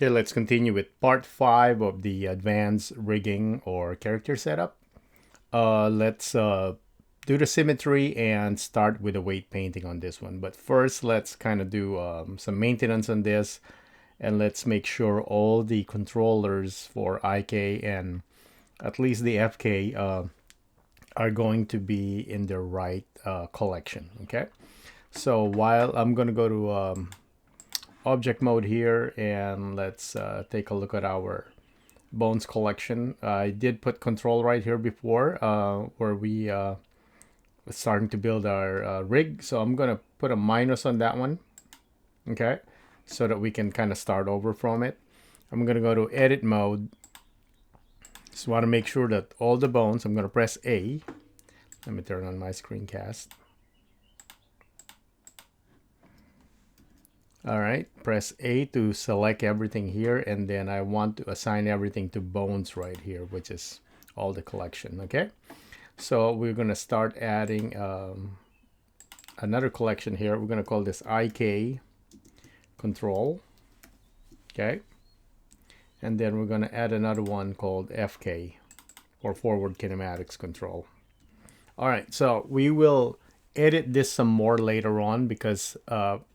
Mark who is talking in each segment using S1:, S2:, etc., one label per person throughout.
S1: Okay, let's continue with part 5 of the advanced rigging or character setup. Let's do the symmetry and start with the weight painting on this one. But first, let's kind of do some maintenance on this, and let's make sure all the controllers for IK and at least the FK are going to be in the right collection. Okay, so while I'm going to go to object mode here, and let's take a look at our bones collection. I did put control right here before where we was starting to build our rig, so I'm gonna put a minus on that one, okay, so that we can kind of start over from it. I'm gonna go to edit mode. Just want to make sure that all the bones, I'm gonna press A. Let me turn on my screencast. All right, press A to select everything here, and then I want to assign everything to bones right here, which is all the collection. Okay, so we're gonna start adding another collection here. We're gonna call this IK control. Okay, and then we're gonna add another one called FK or forward kinematics control. All right, so we will edit this some more later on because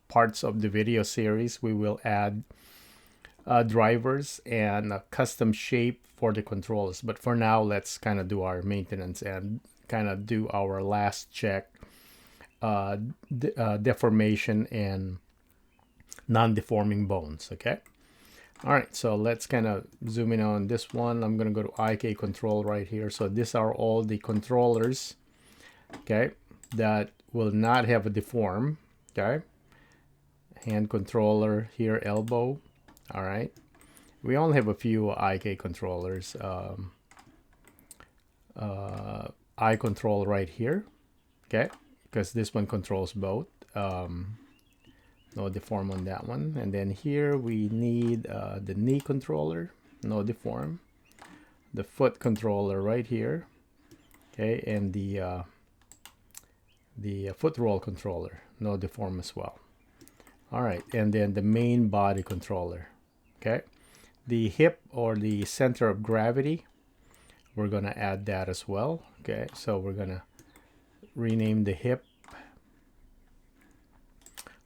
S1: parts of the video series we will add drivers and a custom shape for the controls. But for now, let's kind of do our maintenance and kind of do our last check, deformation and non-deforming bones. Okay. All right, so let's kind of zoom in on this one. I'm going to go to IK control right here. So these are all the controllers, okay, that will not have a deform. Okay, hand controller here, elbow. All right, we only have a few IK controllers. Eye control right here, okay, because this one controls both. No deform on that one. And then here we need the knee controller, no deform. The foot controller right here, okay, and the foot roll controller, no deform as well. All right, and then the main body controller, okay. The hip or the center of gravity, we're gonna add that as well. Okay, so we're gonna rename the hip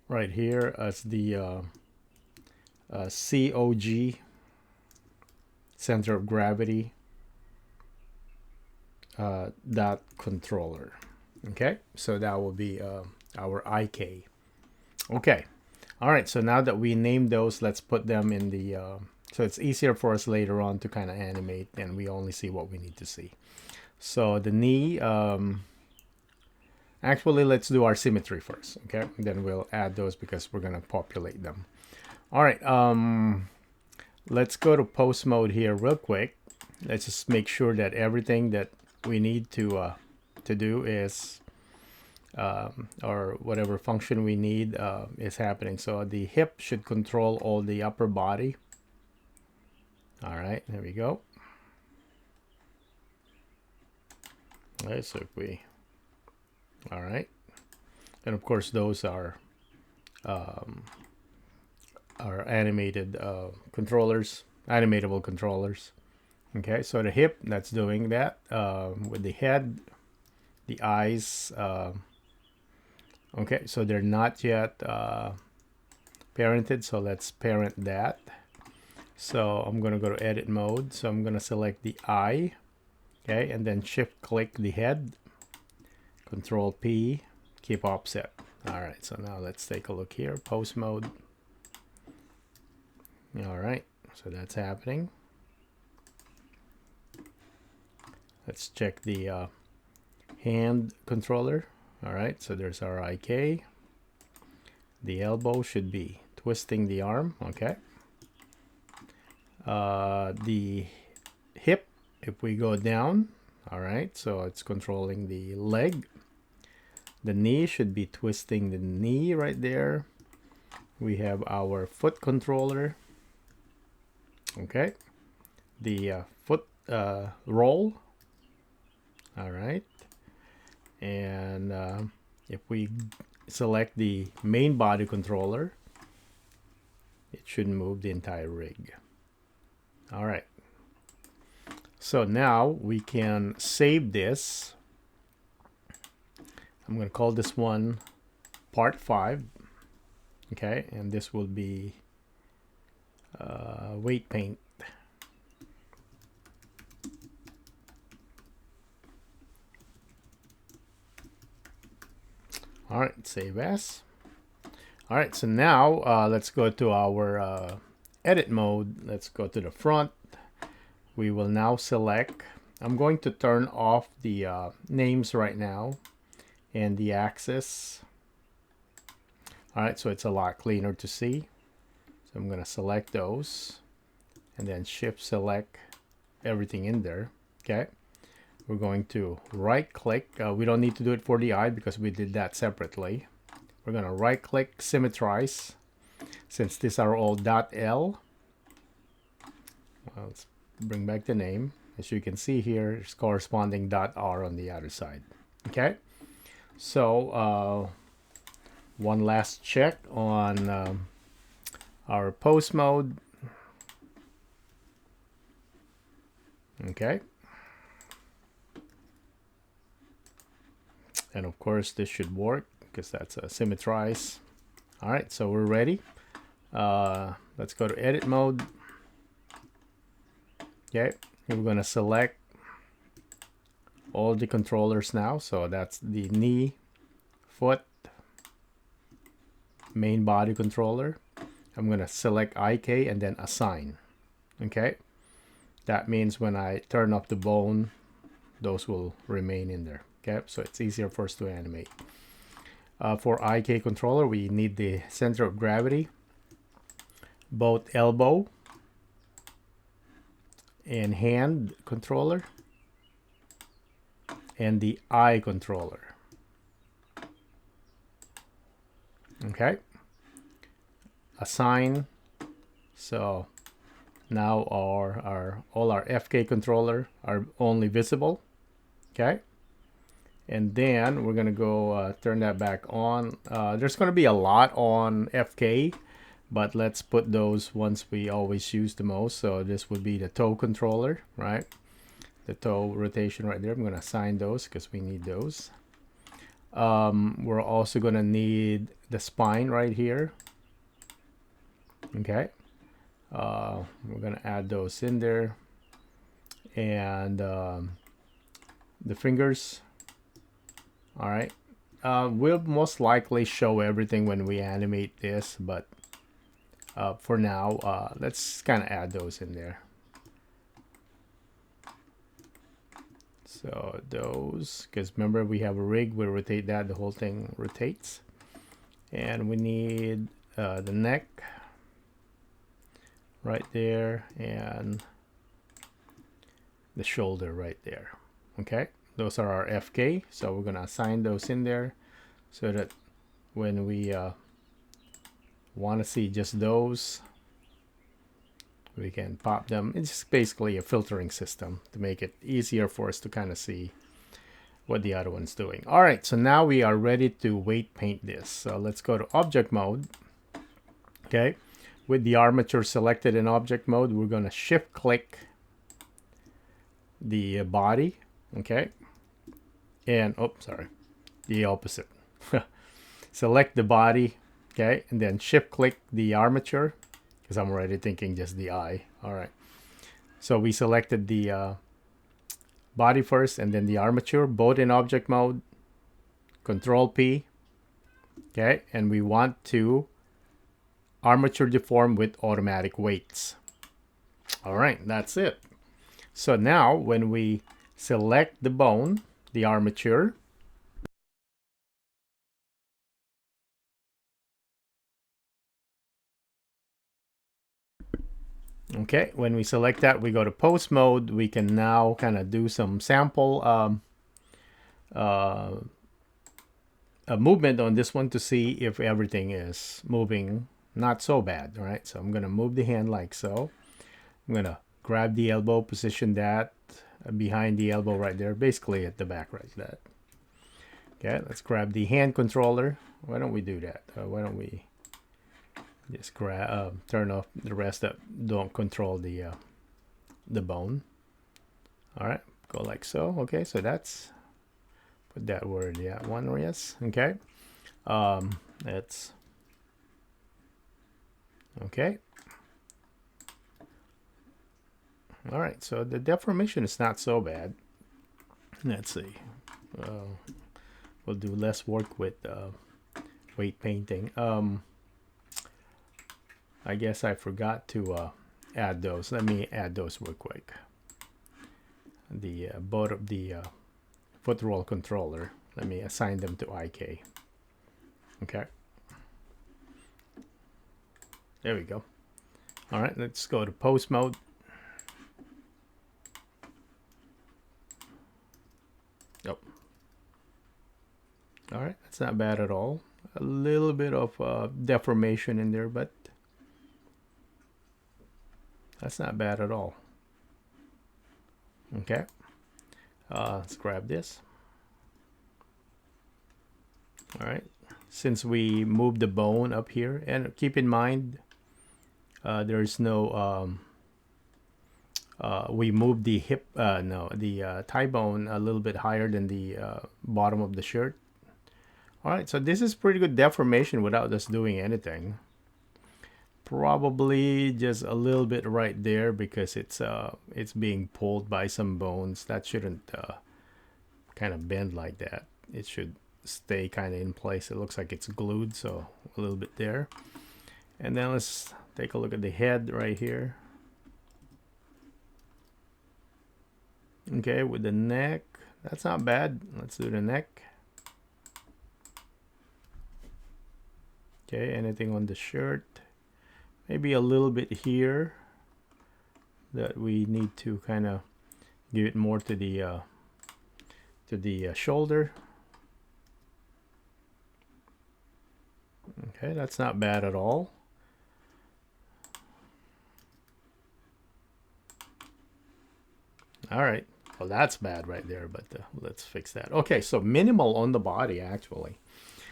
S1: right here as the COG, center of gravity dot controller. Okay, so that will be our IK. Okay, all right, so now that we named those, let's put them in the so it's easier for us later on to kind of animate and we only see what we need to see. So the knee, actually let's do our symmetry first, okay, and then we'll add those because we're going to populate them. All right, let's go to post mode here real quick. Let's just make sure that everything that we need to do is or whatever function we need is happening. So the hip should control all the upper body. All right, there we go. All right, so if we, all right, and of course those are animated controllers, animatable controllers. Okay, so the hip, that's doing that with the head, the eyes. Okay, so they're not yet parented, so let's parent that. So I'm going to go to edit mode. So I'm going to select the eye, okay, and then shift click the head, control P, keep offset. All right, so now let's take a look here, post mode. All right, so that's happening. Let's check the hand controller. All right, so there's our IK. The elbow should be twisting the arm, okay. The hip, if we go down, all right, so it's controlling the leg. The knee should be twisting the knee right there. We have our foot controller, okay. The foot roll, all right. And if we select the main body controller, it should move the entire rig. All right. So now we can save this. I'm going to call this one part 5. Okay, and this will be weight paint. All right, save as. All right, so now let's go to our edit mode. Let's go to the front. We will now select. I'm going to turn off the names right now and the axis. All right, so it's a lot cleaner to see. So I'm going to select those and then shift select everything in there. Okay. We're going to right click. We don't need to do it for the eye because we did that separately. We're going to right click symmetrize. Since these are all .L, let's bring back the name. As you can see here, it's corresponding .R on the other side. Okay. So one last check on our pose mode. Okay. And of course this should work because that's a symmetrize. All right, so we're ready. Let's go to edit mode. Okay, we're gonna select all the controllers now. So that's the knee, foot, main body controller. I'm gonna select IK and then assign. Okay, that means when I turn up the bone, those will remain in there. Okay, so it's easier for us to animate. For IK controller, we need the center of gravity, both elbow and hand controller, and the eye controller. Okay, assign. So now all our FK controller are only visible. Okay. And then we're gonna go turn that back on. There's gonna be a lot on FK, but let's put those ones we always use the most. So this would be the toe controller, right? The toe rotation right there. I'm gonna assign those because we need those. We're also gonna need the spine right here. Okay. We're gonna add those in there. And the fingers. All right, we'll most likely show everything when we animate this, but for now, let's kind of add those in there. So those, because remember we have a rig, we rotate that, the whole thing rotates. And we need the neck right there and the shoulder right there. Okay. Those are our FK, so we're gonna assign those in there so that when we want to see just those, we can pop them. It's basically a filtering system to make it easier for us to kind of see what the other one's doing. All right, so now we are ready to weight paint this. So let's go to object mode. Okay, with the armature selected in object mode, we're gonna shift click the body. Okay. And sorry, the opposite. Select the body, okay, and then shift click the armature because I'm already thinking just the eye. All right, so we selected the body first and then the armature, both in object mode. Control P, okay, and we want to armature deform with automatic weights. All right, that's it. So now when we select the bone, the armature, okay, when we select that, we go to pose mode. We can now kind of do some sample a movement on this one to see if everything is moving not so bad. All right, so I'm gonna move the hand like so. I'm gonna grab the elbow, position that behind the elbow right there, basically at the back right there. Okay, let's grab the hand controller. Why don't we do that? Why don't we Just turn off the rest that don't control the bone. All right, go like so. Okay, so that's, put that word, yeah, one, yes. Okay, let's, okay. All right, so the deformation is not so bad. Let's see. We'll do less work with weight painting. I guess I forgot to add those. Let me add those real quick. The both of the foot roll controller. Let me assign them to IK. Okay. There we go. All right, let's go to pose mode. Yep. All right, that's not bad at all. A little bit of deformation in there, but that's not bad at all. Okay. Let's grab this. All right. Since we moved the bone up here, and keep in mind, there's no, we moved the hip, the thigh bone a little bit higher than the bottom of the shirt. All right, so this is pretty good deformation without us doing anything. Probably just a little bit right there because it's being pulled by some bones. That shouldn't kind of bend like that. It should stay kind of in place. It looks like it's glued, so a little bit there. And then let's take a look at the head right here. Okay, with the neck, that's not bad. Let's do the neck. Okay, anything on the shirt? Maybe a little bit here that we need to kind of give it more to the shoulder. Okay, that's not bad at all. All right, well that's bad right there, but let's fix that. Okay, so minimal on the body actually.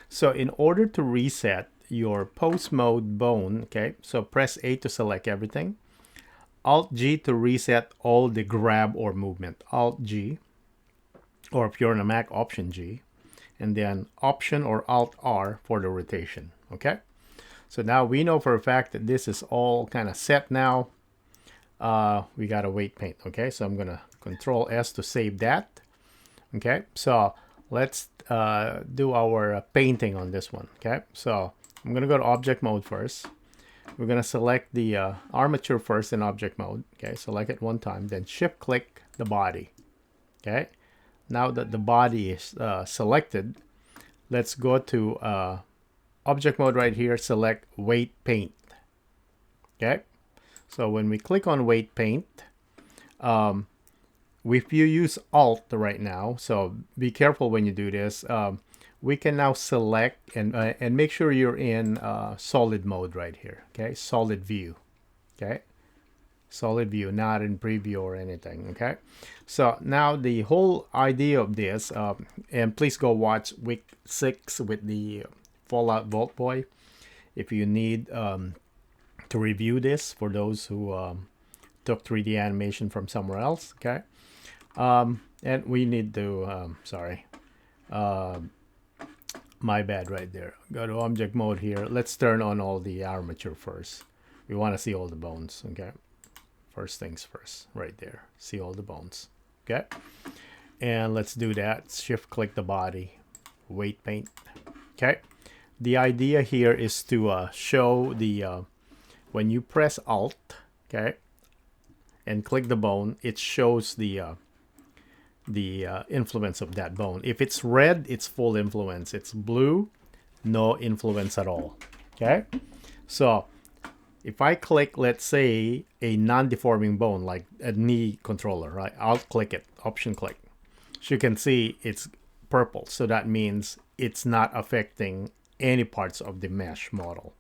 S1: So in order to reset your pose mode bone, okay, so press A to select everything. Alt G to reset all the grab or movement. Alt G, or if you're on a Mac, Option G, and then Option or Alt R for the rotation. Okay, so now we know for a fact that this is all kind of set now. We got a weight paint. Okay, so I'm gonna Control S to save that. Okay, so let's do our painting on this one. Okay, so I'm gonna go to object mode first. We're gonna select the armature first in object mode. Okay, select it one time, then shift click the body. Okay, now that the body is selected, let's go to object mode right here, select weight paint. Okay, so when we click on weight paint, if you use Alt right now, so be careful when you do this, we can now select and make sure you're in solid mode right here. Okay, solid view. Okay, solid view, not in preview or anything. Okay, so now the whole idea of this, and please go watch week 6 with the Fallout Vault Boy if you need to review this for those who took 3D animation from somewhere else. Okay, and we need to my bad right there. Go to object mode here. Let's turn on all the armature first. We want to see all the bones. Okay, first things first, right there. See all the bones. Okay, and let's do that. Shift click the body, weight paint. Okay, the idea here is to show the when you press Alt, okay, and click the bone, it shows the influence of that bone. If it's red, it's full influence. It's blue, no influence at all. Okay, so if I click, let's say, a non-deforming bone like a knee controller, right? I'll click it, option click. So you can see it's purple. So that means it's not affecting any parts of the mesh model.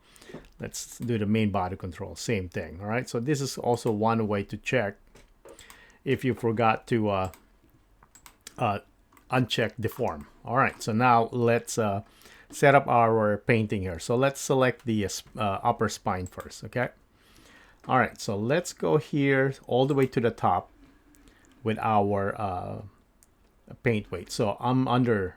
S1: Let's do the main body control, same thing. All right, so this is also one way to check if you forgot to uncheck deform. All right, so now let's set up our painting here. So let's select the upper spine first, okay? All right, so let's go here all the way to the top with our paint weight. So I'm under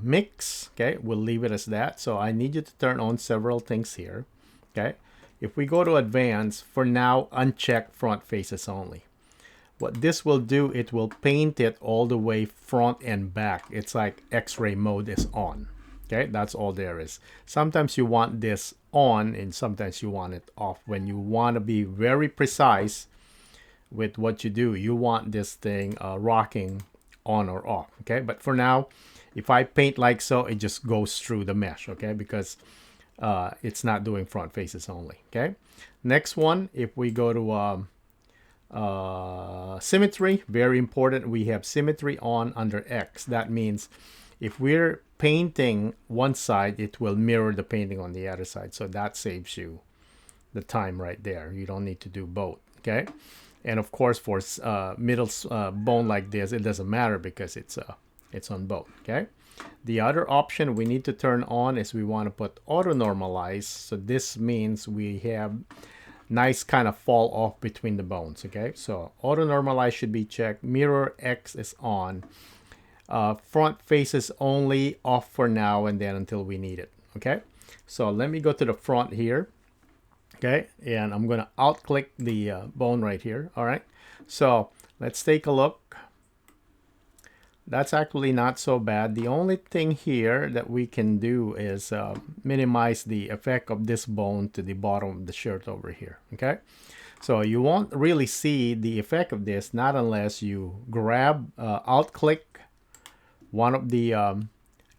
S1: mix, okay? We'll leave it as that. So I need you to turn on several things here, okay? If we go to advanced, for now, uncheck front faces only. What this will do, it will paint it all the way front and back. It's like X-ray mode is on. Okay, that's all there is. Sometimes you want this on and sometimes you want it off. When you want to be very precise with what you do, you want this thing rocking on or off. Okay, but for now, if I paint like so, it just goes through the mesh. Okay, because it's not doing front faces only. Okay, next one, if we go to symmetry, very important, we have symmetry on under X. That means if we're painting one side, it will mirror the painting on the other side. So that saves you the time right there. You don't need to do both. Okay, and of course for middle bone like this, it doesn't matter because it's on both. Okay, the other option we need to turn on is we want to put auto normalize. So this means we have nice kind of fall off between the bones. Okay, so auto normalize should be checked. Mirror X is on. Front faces only off for now and then until we need it. Okay, so let me go to the front here. Okay, and I'm gonna alt click the bone right here. All right, so let's take a look. That's actually not so bad. The only thing here that we can do is minimize the effect of this bone to the bottom of the shirt over here. Okay, so you won't really see the effect of this not unless you grab alt click one of the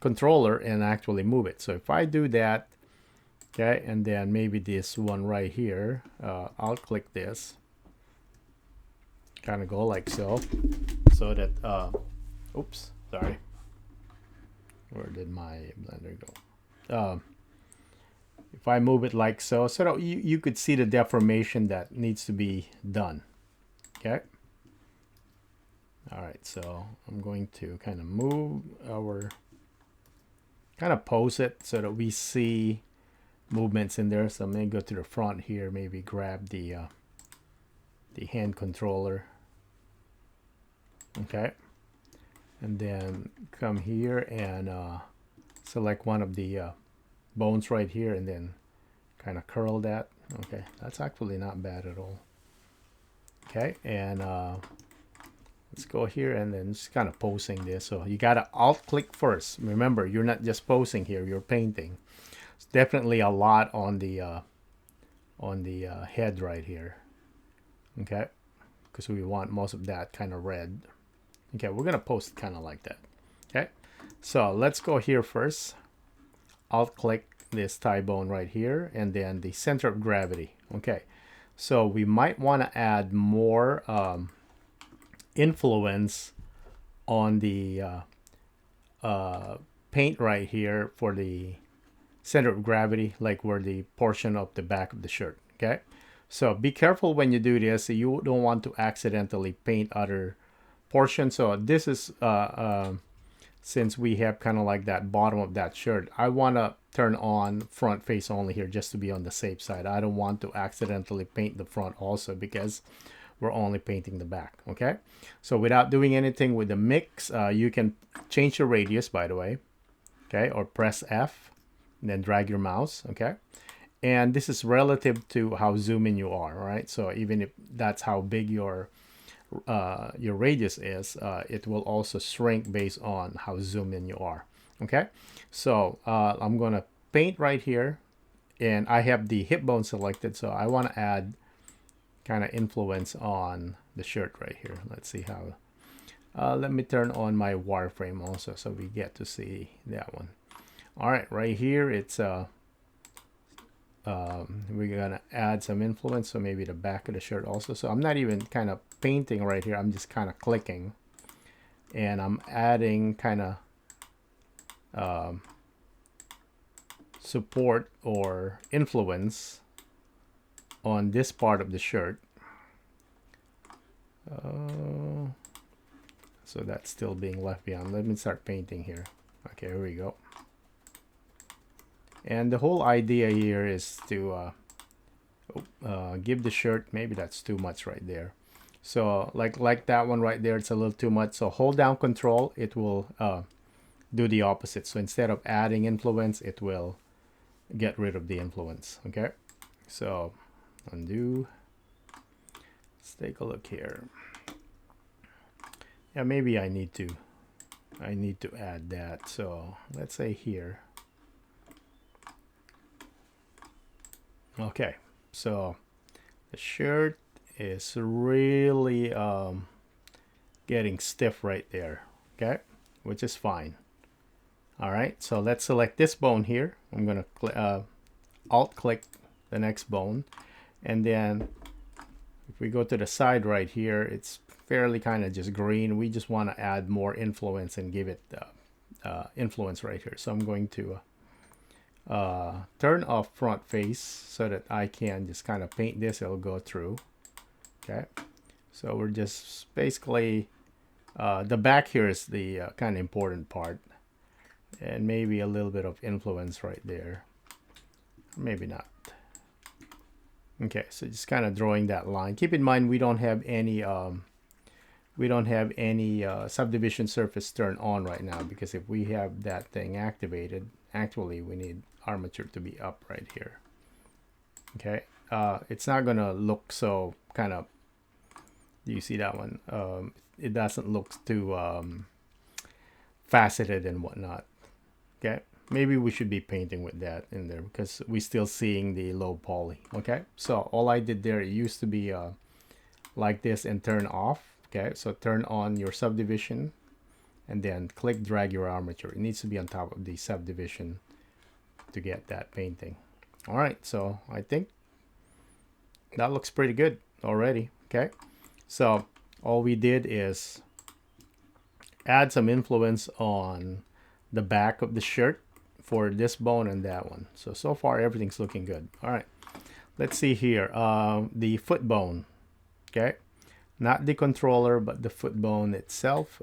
S1: controller and actually move it. So if I do that, okay, and then maybe this one right here, alt click this, kind of go like so, so that oops, sorry. Where did my blender go? If I move it like so, so that you could see the deformation that needs to be done. Okay. All right, so I'm going to kind of move our, kind of pose it so that we see movements in there. So I'm going to go to the front here, maybe grab the hand controller. Okay. And then come here and select one of the bones right here and then kind of curl that. Okay, that's actually not bad at all. Okay, and let's go here and then just kind of posing this. So you gotta alt click first. Remember, you're not just posing here, you're painting. It's definitely a lot on the head right here. Okay, because we want most of that kind of red. Okay, we're gonna post kind of like that. Okay, so let's go here first. Alt click this thigh bone right here and then the center of gravity. Okay, so we might want to add more influence on the paint right here for the center of gravity, like where the portion of the back of the shirt. Okay, so be careful when you do this. You don't want to accidentally paint other portion. So this is since we have kind of like that bottom of that shirt, I want to turn on front face only here just to be on the safe side. I don't want to accidentally paint the front also because we're only painting the back. Okay, so without doing anything with the mix, you can change your radius, by the way. Okay, or press F and then drag your mouse. Okay, and this is relative to how zoom in you are. All right, so even if that's how big your radius is, it will also shrink based on how zoomed in you are. Okay, so I'm gonna paint right here and I have the hip bone selected, so I want to add kind of influence on the shirt right here. Let's see how let me turn on my wireframe also so we get to see that one. All right, right here it's we're gonna add some influence, so maybe the back of the shirt also. So I'm not even kind of painting right here, I'm just kind of clicking and I'm adding kind of support or influence on this part of the shirt. So that's still being left behind. Let me start painting here. Okay, here we go. And the whole idea here is to give the shirt, maybe that's too much right there. So like that one right there, it's a little too much. So hold down control, it will do the opposite. So instead of adding influence, it will get rid of the influence. Okay, so undo. Let's take a look here. Yeah, maybe I need to add that. So let's say here. Okay, so the shirt is really getting stiff right there. Okay, which is fine. All right, so let's select this bone here. I'm gonna alt click the next bone, and then if we go to the side right here, it's fairly kind of just green. We just want to add more influence and give it influence right here. So I'm going to turn off front face so that I can just kind of paint this. It'll go through. Okay, so we're just basically the back here is the kind of important part, and maybe a little bit of influence right there, maybe not. Okay, so just kind of drawing that line. Keep in mind we don't have any subdivision surface turned on right now, because if we have that thing activated, actually we need armature to be up right here. Okay, it's not gonna look so kind of, do you see that one? It doesn't look too faceted and whatnot. Okay, maybe we should be painting with that in there because we're still seeing the low poly. Okay, so all I did there, it used to be like this and turn off. Okay, so turn on your subdivision and then click drag your armature. It needs to be on top of the subdivision to get that painting. All right, so I think that looks pretty good already. Okay, so all we did is add some influence on the back of the shirt for this bone and that one. So far everything's looking good. All right, let's see here. The foot bone. Okay, not the controller but the foot bone itself.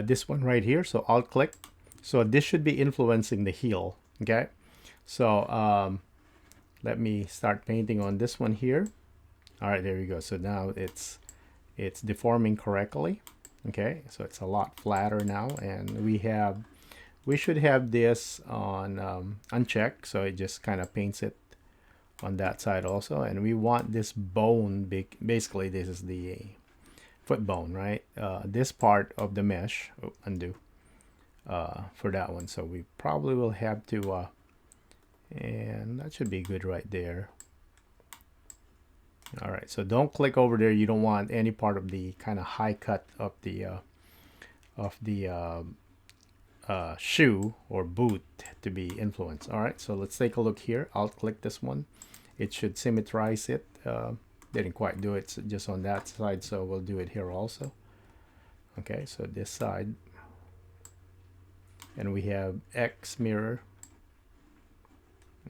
S1: This one right here. So I'll click. So this should be influencing the heel. Okay, so let me start painting on this one here. All right, there you go. So now it's deforming correctly. Okay, so it's a lot flatter now, and we should have this on uncheck, so it just kind of paints it on that side also. And we want this bone, basically this is the foot bone, right? This part of the mesh, undo, for that one. So we probably will have to and that should be good right there. All right, so don't click over there. You don't want any part of the kind of high cut of the shoe or boot to be influenced. All right, so let's take a look here. I'll click this one. It should symmetrize it. Didn't quite do it just on that side, so we'll do it here also. Okay, so this side, and we have X mirror.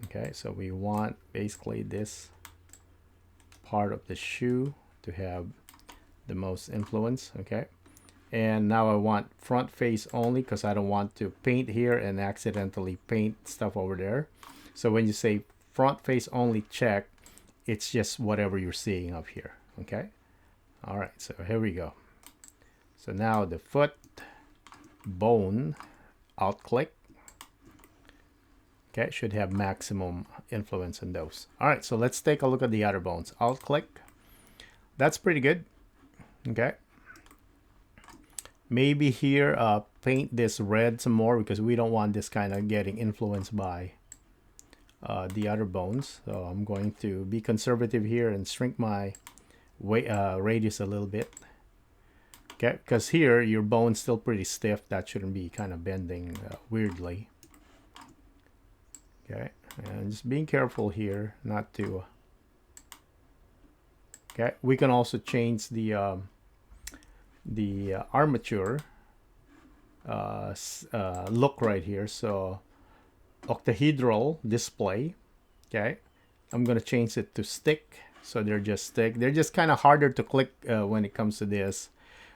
S1: Okay, so we want basically this part of the shoe to have the most influence. Okay, and now I want front face only because I don't want to paint here and accidentally paint stuff over there. So when you say front face only check, it's just whatever you're seeing up here. Okay, all right, so here we go. So now the foot bone, alt click. Okay, should have maximum influence on those. All right, so let's take a look at the other bones. Alt click. That's pretty good. Okay. Maybe here paint this red some more because we don't want this kind of getting influenced by the other bones. So I'm going to be conservative here and shrink my radius a little bit. Okay, because here your bone's still pretty stiff. That shouldn't be kind of bending weirdly. Okay, and just being careful here not to. Okay, we can also change the armature look right here. So octahedral display. Okay, I'm gonna change it to stick. So they're just stick. They're just kind of harder to click when it comes to this,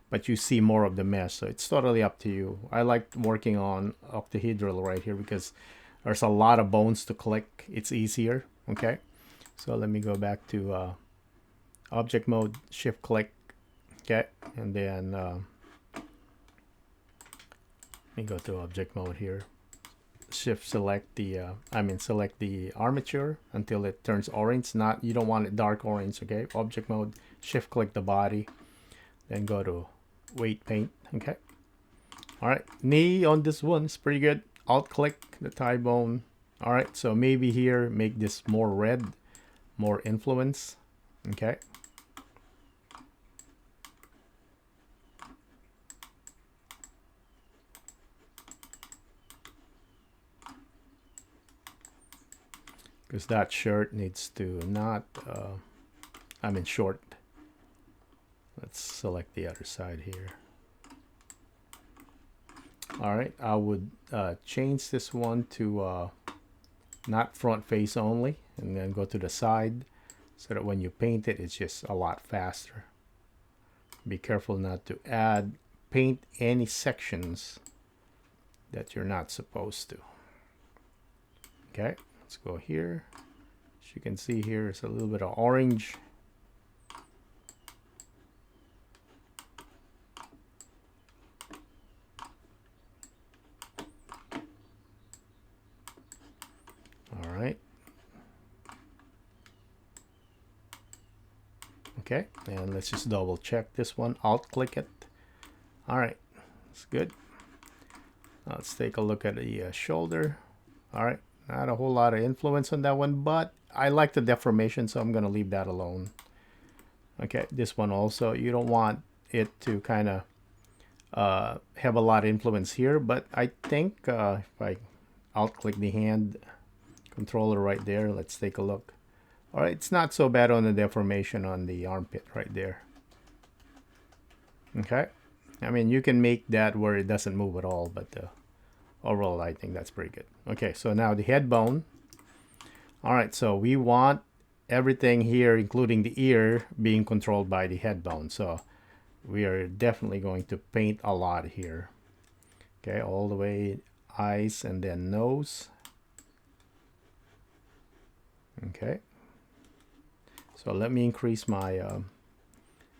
S1: but you see more of the mesh. So it's totally up to you. I like working on octahedral right here because there's a lot of bones to click, it's easier. Okay, so let me go back to object mode, shift click. Okay, and then let me go to object mode here, shift select the select the armature until it turns orange. Not, you don't want it dark orange. Okay, object mode, shift click the body, then go to weight paint. Okay, all right, knee on this one is pretty good. Alt click the thigh bone. All right, so maybe here make this more red, more influence. Okay, because that shirt needs to not short. Let's select the other side here. All right, I would change this one to not front face only, and then go to the side so that when you paint it, it's just a lot faster. Be careful not to paint any sections that you're not supposed to. Okay, let's go here. As you can see here, it's a little bit of orange. All right. Okay, and let's just double check this one. Alt click it. All right, that's good. Let's take a look at the shoulder. All right, not a whole lot of influence on that one, but I like the deformation, so I'm gonna leave that alone. Okay, this one also, you don't want it to kind of have a lot of influence here, but I think if I alt click the hand controller right there, let's take a look. All right, it's not so bad on the deformation on the armpit right there. Okay, I mean, you can make that where it doesn't move at all, but overall I think that's pretty good. Okay, so now the head bone. All right, so we want everything here, including the ear, being controlled by the head bone. So we are definitely going to paint a lot here. Okay, all the way eyes and then nose. Okay, so let me increase my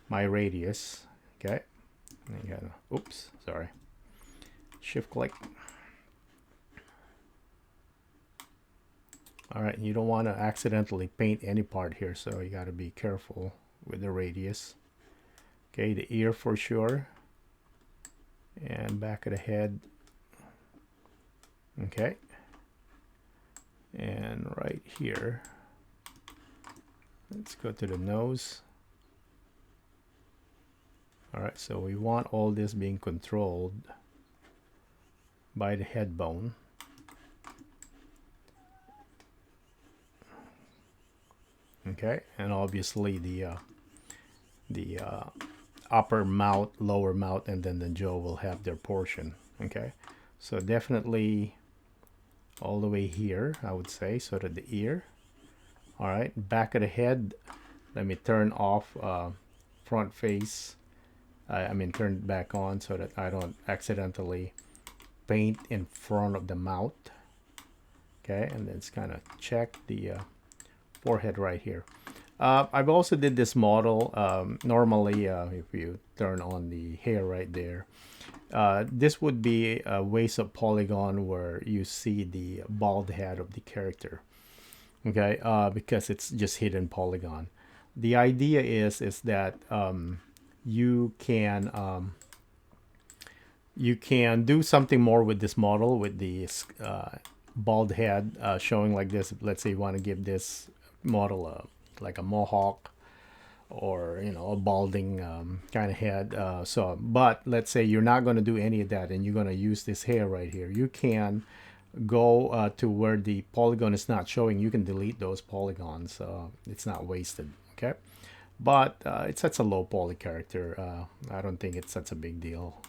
S1: my radius. Okay, oops, sorry. Shift click. All right, you don't want to accidentally paint any part here, so you got to be careful with the radius. Okay, the ear for sure, and back of the head. Okay, and right here, let's go to the nose. All right, so we want all this being controlled by the head bone. Okay, and obviously the upper mouth, lower mouth, and then the jaw will have their portion. Okay, so definitely all the way here, I would say, so that the ear. All right, back of the head, let me turn off front face. Turn it back on so that I don't accidentally paint in front of the mouth. Okay, and then it's kind of check the forehead right here. I've also did this model. Normally, if you turn on the hair right there, this would be a waste of polygon where you see the bald head of the character. Okay, because it's just hidden polygon. The idea is that you can do something more with this model with the bald head showing like this. Let's say you want to give this model like a mohawk or a balding kind of head. But let's say you're not going to do any of that and you're going to use this hair right here. You can go to where the polygon is not showing. You can delete those polygons. It's not wasted. Okay, but it's such a low poly character. I don't think it's such a big deal.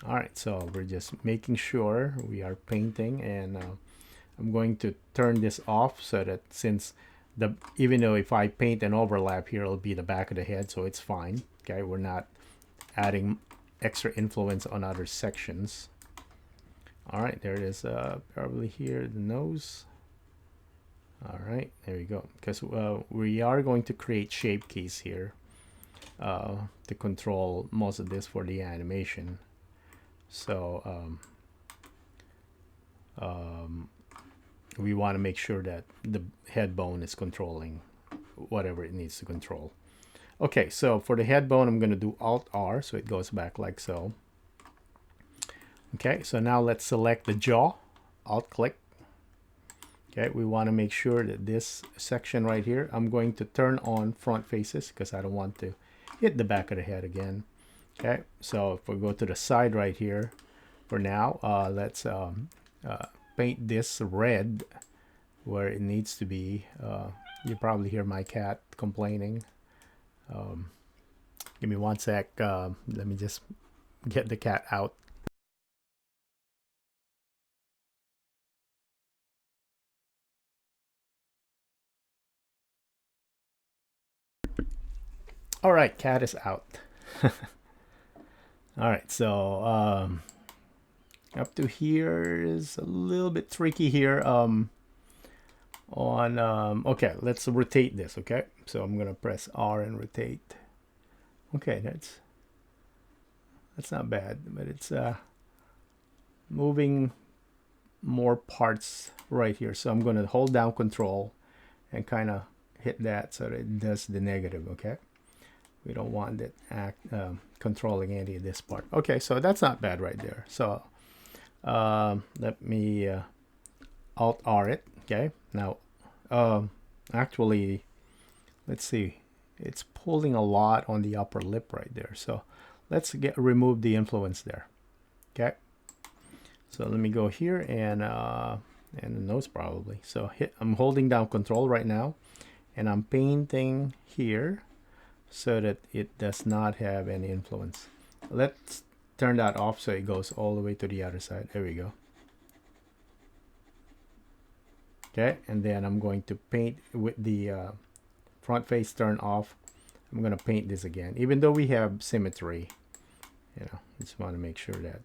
S1: All right, so we're just making sure we are painting, and I'm going to turn this off so that since even though if I paint an overlap here, it'll be the back of the head, so it's fine. Okay, we're not adding extra influence on other sections. All right, there it is. Probably here, the nose. All right, there you go. Because we are going to create shape keys here to control most of this for the animation. So we want to make sure that the head bone is controlling whatever it needs to control. Okay, so for the head bone, I'm going to do Alt R, so it goes back like so. Okay, so now let's select the jaw, Alt click. Okay, we want to make sure that this section right here, I'm going to turn on front faces because I don't want to hit the back of the head again. Okay, so if we go to the side right here, for now, let's paint this red where it needs to be. You probably hear my cat complaining. Give me one sec. Let me just get the cat out. All right, cat is out. All right, so up to here is a little bit tricky here. Okay, let's rotate this. Okay, so I'm gonna press R and rotate. Okay, that's not bad, but it's moving more parts right here. So I'm gonna hold down Control and kind of hit that so that it does the negative. Okay, we don't want it controlling any of this part. Okay, so that's not bad right there. So let me Alt R it. Okay, now actually, let's see, it's pulling a lot on the upper lip right there. So let's remove the influence there. Okay, so let me go here and the nose probably. So I'm holding down Control right now, and I'm painting here so that it does not have any influence. Let's turn that off so it goes all the way to the other side. There we go. Okay, and then I'm going to paint with the front face turned off. I'm going to paint this again, even though we have symmetry. You know, just want to make sure that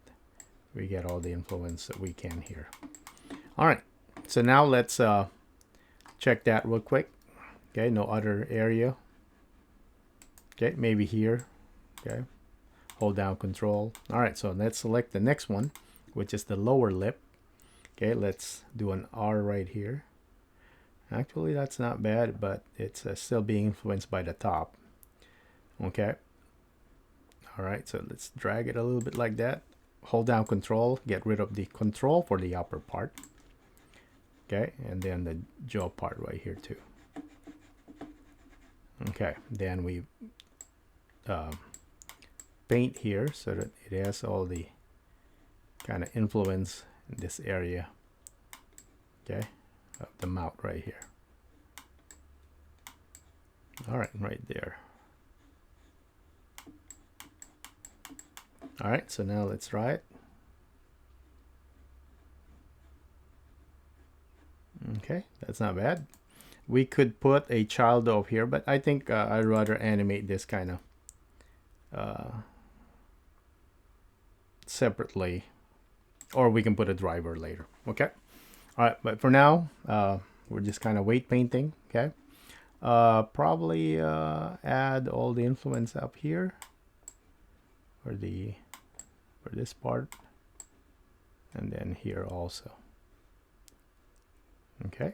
S1: we get all the influence that we can here. All right, so now let's check that real quick. Okay, no other area. Okay, maybe here. Okay, hold down Control. All right, so let's select the next one, which is the lower lip. Okay, let's do an R right here. Actually, that's not bad, but it's still being influenced by the top. Okay. All right, so let's drag it a little bit like that. Hold down Control, get rid of the control for the upper part. Okay, and then the jaw part right here too. Okay, then we paint here so that it has all the kind of influence in this area. Okay, of the mouth right here. All right, right there. All right, so now let's try it. Okay, that's not bad. We could put a child over here, but I think I'd rather animate this kind of separately, or we can put a driver later. Okay. All right, but for now, we're just kind of weight painting. Okay. Probably add all the influence up here for this part, and then here also. Okay.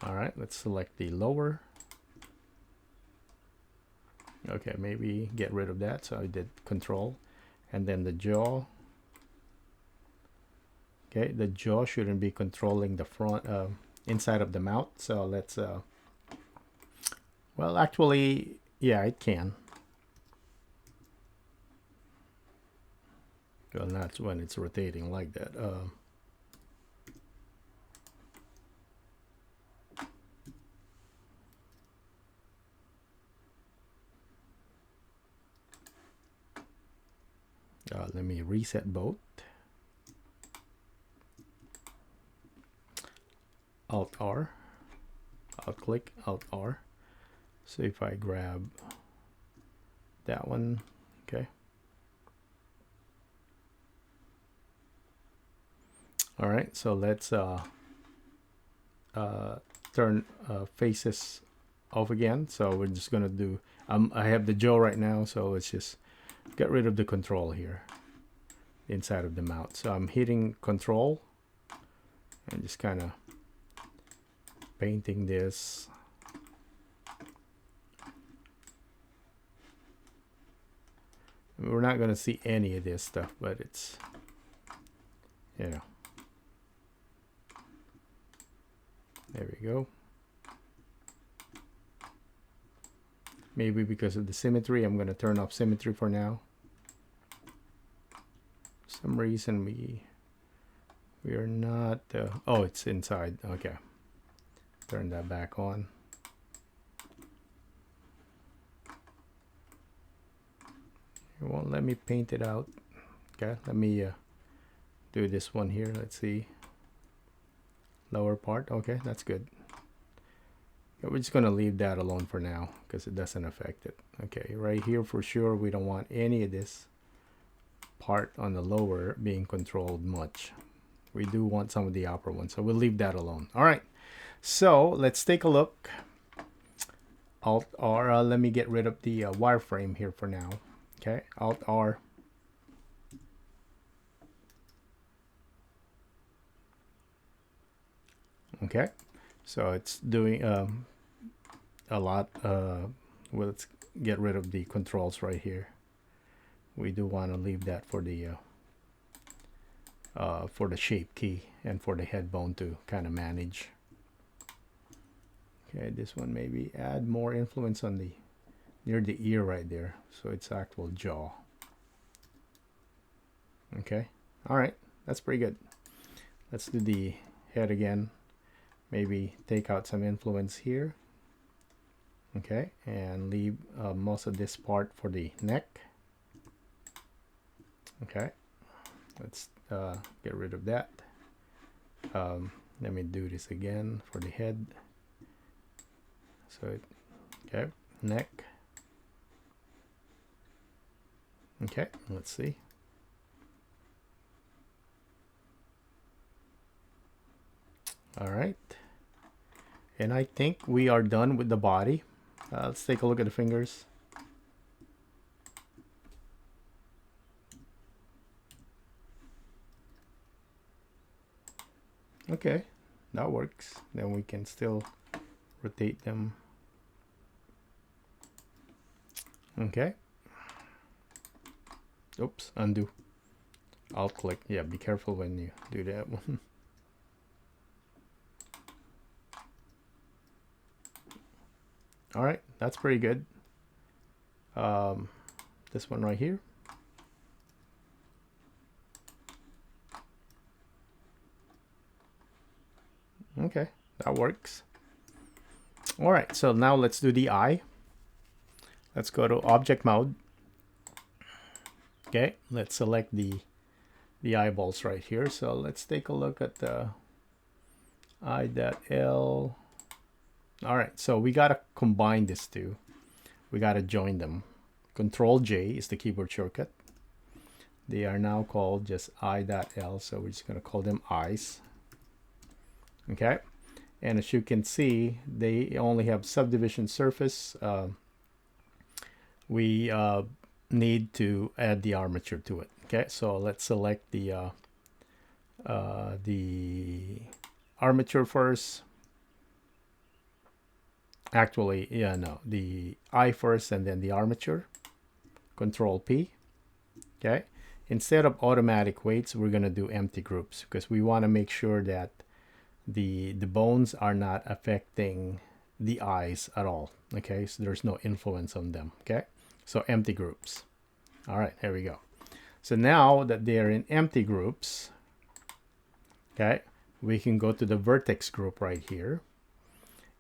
S1: All right, let's select the lower. Okay, maybe get rid of that. So I did Control, and then the jaw. Okay, the jaw shouldn't be controlling the front inside of the mouth. So let's well, actually, yeah, it can. Well, that's when it's rotating like that. Let me reset both. Alt R, Alt click, Alt R. So if I grab that one, okay, All right, so let's turn faces off again. So we're just gonna do, I have the jaw right now, so let's just get rid of the control here inside of the mouth. So I'm hitting control and just kind of painting this. We're not going to see any of this stuff, but it's, you know, there we go. Maybe because of the symmetry, I'm going to turn off symmetry for now. For some reason we are not, oh, it's inside. Okay. Turn that back on. It won't let me paint it out. Okay, let me do this one here. Let's see. Lower part. Okay, that's good. Okay, we're just going to leave that alone for now because it doesn't affect it. Okay, right here for sure we don't want any of this part on the lower being controlled much. We do want some of the upper ones, so we'll leave that alone. All right, so let's take a look. Alt R, let me get rid of the wireframe here for now. Okay, Alt R. Okay, so it's doing a lot. Well, let's get rid of the controls right here. We do want to leave that for the shape key and for the head bone to kind of manage. Okay, this one maybe add more influence on the near the ear right there, so it's actual jaw. Okay, all right, that's pretty good. Let's do the head again. Maybe take out some influence here. Okay, and leave most of this part for the neck. Okay, let's get rid of that. Let me do this again for the head. So, okay, neck. Okay, let's see. All right, and I think we are done with the body. Let's take a look at the fingers. Okay, that works. Then we can still rotate them. Okay. Oops, undo. Alt click. Yeah, be careful when you do that one. All right, that's pretty good. This one right here. Okay, that works. All right, so now let's do the eye. Let's go to object mode. Okay, let's select the eyeballs right here. So let's take a look at the eye.l. All right, so we gotta combine these two. We gotta join them. Control J is the keyboard shortcut. They are now called just eye.l, so we're just gonna call them eyes. Okay, and as you can see, they only have subdivision surface. We need to add the armature to it. Okay, so let's select the armature first. Actually, yeah, no, the eye first and then the armature. Control P. Okay, instead of automatic weights, we're gonna do empty groups because we want to make sure that the bones are not affecting the eyes at all. Okay, so there's no influence on them. Okay, so empty groups. All right, here we go. So now that they are in empty groups, okay, we can go to the vertex group right here,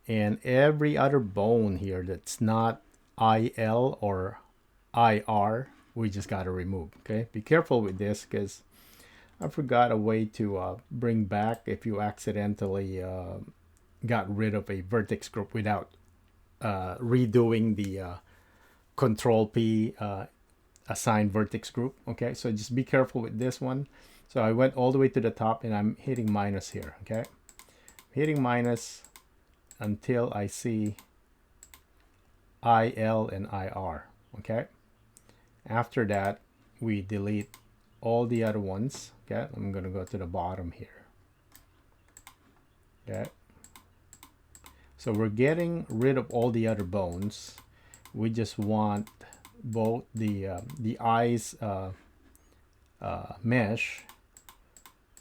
S1: and every other bone here that's not IL or IR, we just got to remove. Okay, be careful with this because I forgot a way to bring back if you accidentally got rid of a vertex group without redoing the Control P assign vertex group. Okay, so just be careful with this one. So I went all the way to the top and I'm hitting minus here, okay? Hitting minus until I see IL and IR, okay? After that, we delete all the other ones, okay? I'm gonna go to the bottom here, okay? So we're getting rid of all the other bones. We just want both the eyes mesh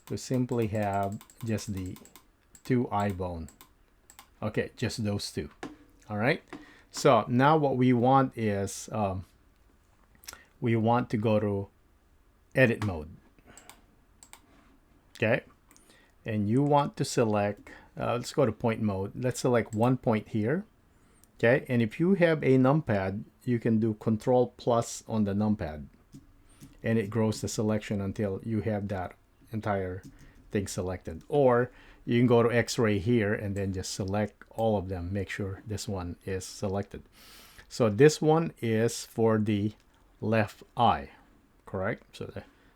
S1: to simply have just the two eye bone. Okay, just those two. All right. So now what we want is we want to go to edit mode. Okay. And you want to select, let's go to point mode. Let's select one point here. Okay. And if you have a numpad, you can do Control plus on the numpad. And it grows the selection until you have that entire thing selected. Or you can go to X-ray here and then just select all of them. Make sure this one is selected. So this one is for the left eye, correct?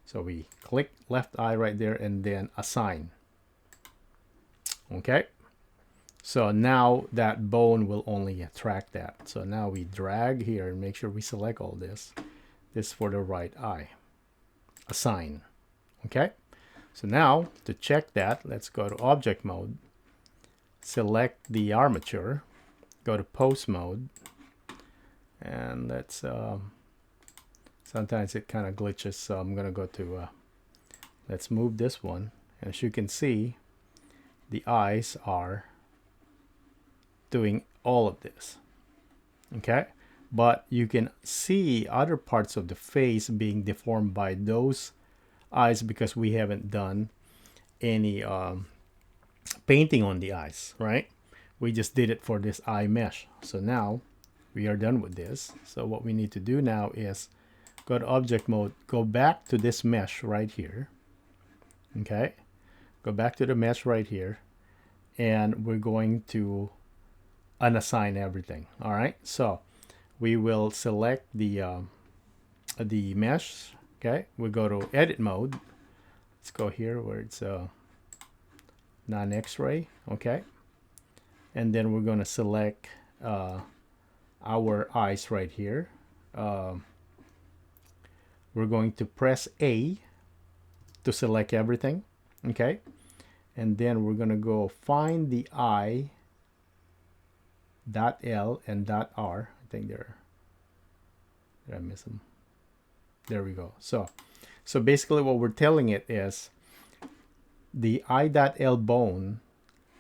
S1: So we click left eye right there and then assign. Okay. So now that bone will only track that. So now we drag here and make sure we select all this. This is for the right eye. Assign. Okay. So now to check that, let's go to object mode. Select the armature. Go to pose mode. And let's, sometimes it kind of glitches. So I'm going to go to, let's move this one. And as you can see, the eyes are doing all of this. Okay. But you can see other parts of the face being deformed by those eyes because we haven't done any painting on the eyes, right? We just did it for this eye mesh. So now we are done with this. So what we need to do now is go to object mode, go back to this mesh right here. Okay. Go back to the mesh right here. And we're going to unassign everything. All right. So we will select the mesh. Okay. We go to edit mode. Let's go here where it's non-X-ray. Okay. And then we're going to select our eyes right here. We're going to press A to select everything. Okay. And then we're going to go find the eye .L and .R. I think did I miss them? There we go. So basically what we're telling it is the I.L bone,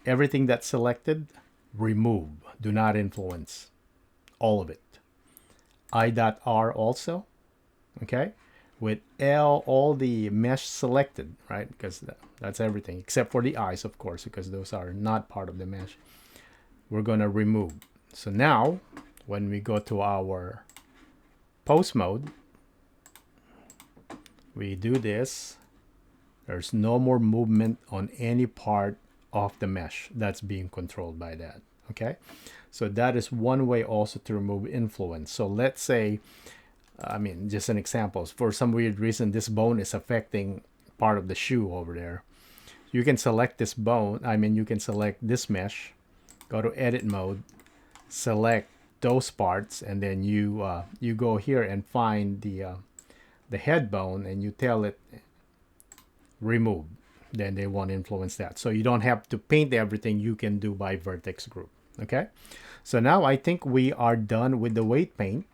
S1: everything that's selected, remove. Do not influence. All of it. I.R also. Okay. With L, all the mesh selected, right? Because that's everything except for the eyes, of course, because those are not part of the mesh. We're going to remove. So now when we go to our pose mode, we do this. There's no more movement on any part of the mesh that's being controlled by that. Okay. So that is one way also to remove influence. So let's say, I mean, just an example, for some weird reason, this bone is affecting part of the shoe over there. You can select this bone. I mean, you can select this mesh, go to edit mode, select those parts, and then you go here and find the head bone and you tell it remove. Then they won't influence that. So you don't have to paint everything. You can do by vertex group. Okay. So now I think we are done with the weight paint.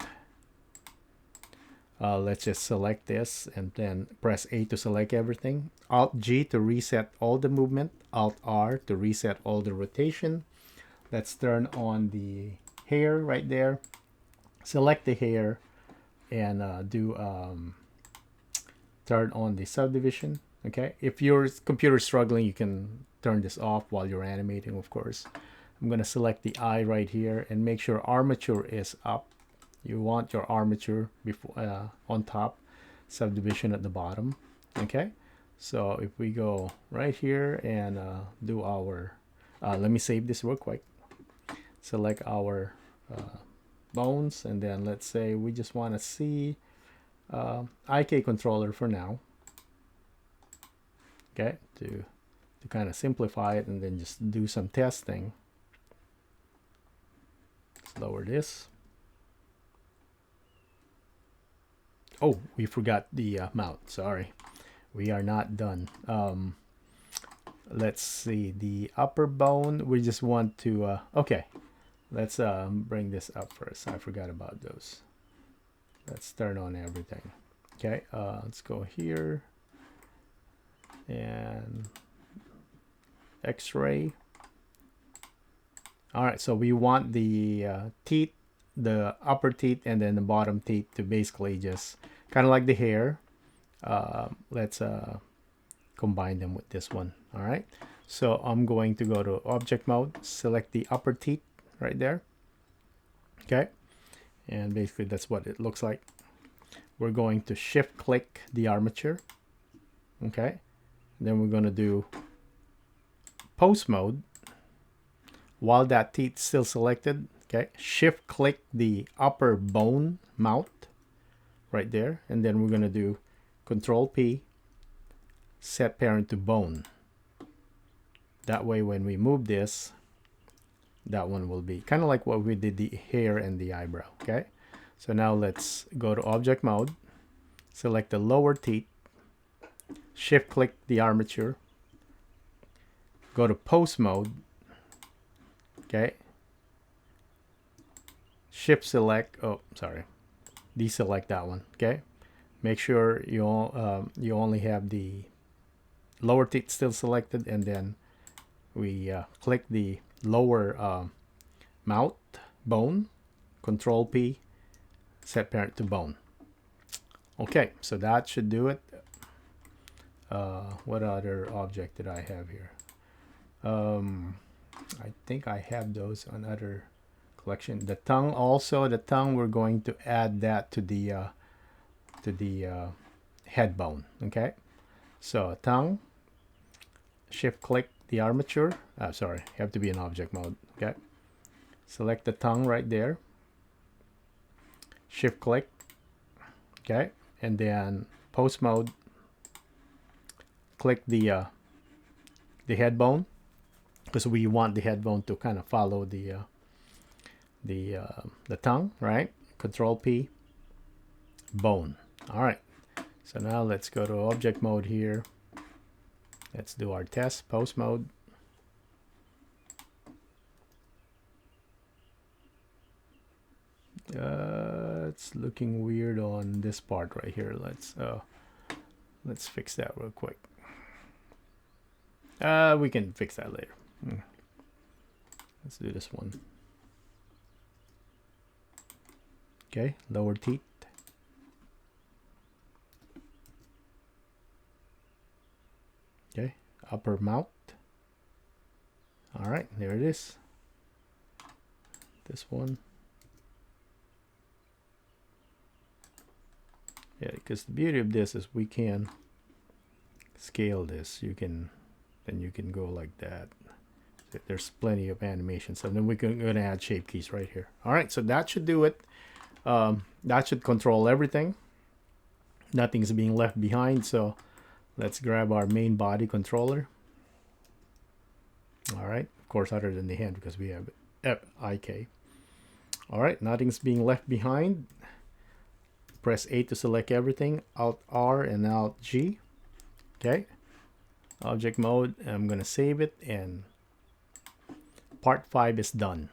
S1: Let's just select this and then press A to select everything. Alt G to reset all the movement. Alt R to reset all the rotation. Let's turn on the hair right there. Select the hair and turn on the subdivision. Okay. If your computer is struggling, you can turn this off while you're animating, of course. I'm going to select the eye right here and make sure armature is up. You want your armature before on top, subdivision at the bottom. Okay. So if we go right here and do our, let me save this real quick. Select our bones, and then let's say we just want to see IK controller for now. okay, to kind of simplify it and then just do some testing. Let's lower this. Oh, we forgot the mount. Sorry, we are not done. Let's see, the upper bone, we just want to okay, let's bring this up first. I forgot about those. Let's turn on everything. Okay, let's go here and X-ray. All right, so we want the teeth, the upper teeth and then the bottom teeth to basically just kind of like the hair. Let's combine them with this one. All right, so I'm going to go to object mode, select the upper teeth right there. Okay, and basically that's what it looks like. We're going to shift click the armature. Okay, then we're going to do pose mode while that teeth still selected. Okay, shift click the upper bone mount right there, and then we're going to do Control P, set parent to bone. That way when we move this, that one will be kind of like what we did the hair and the eyebrow. Okay, so now let's go to object mode, select the lower teeth, shift click the armature, go to pose mode. Okay, shift select, oh sorry, deselect that one. Okay, make sure you only have the lower teeth still selected, and then we click the lower mount bone, Control P, set parent to bone. Okay, so that should do it. What other object did I have here? I think I have those on other collection. The tongue also, the tongue, we're going to add that to the head bone. Okay, so tongue, shift click the armature. Sorry, you have to be in object mode. Okay, select the tongue right there, shift click. Okay, and then pose mode, click the head bone, because we want the head bone to kind of follow the tongue, right? Control P, bone. All right, so now let's go to object mode here. Let's do our test, pose mode. It's looking weird on this part right here. Let's fix that real quick. We can fix that later. Let's do this one. Okay, lower teeth. Okay, upper mouth. All right, there it is. This one. Yeah, because the beauty of this is we can scale this. You can go like that. There's plenty of animations, and then we're going to add shape keys right here. All right, so that should do it. That should control everything. Nothing's being left behind. So let's grab our main body controller. All right, of course, other than the hand, because we have IK. All right, nothing's being left behind. Press A to select everything, Alt R and Alt G. Okay, object mode, I'm gonna save it, and part 5 is done.